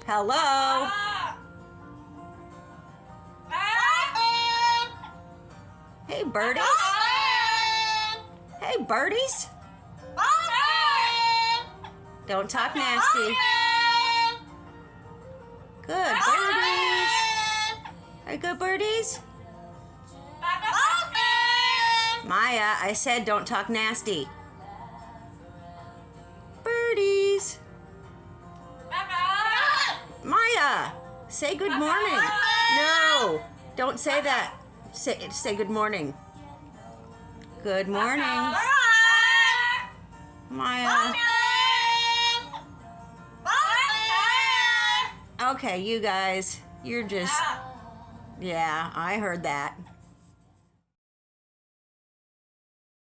Hello? Hey, birdies. Hey, birdies. Don't talk nasty. Good birdies. Are you good birdies? Maya, I said don't talk nasty. Birdies. Maya, say good morning. No, don't say that. Say good morning. Good morning. Maya. Okay, you guys, you're just, yeah, I heard that.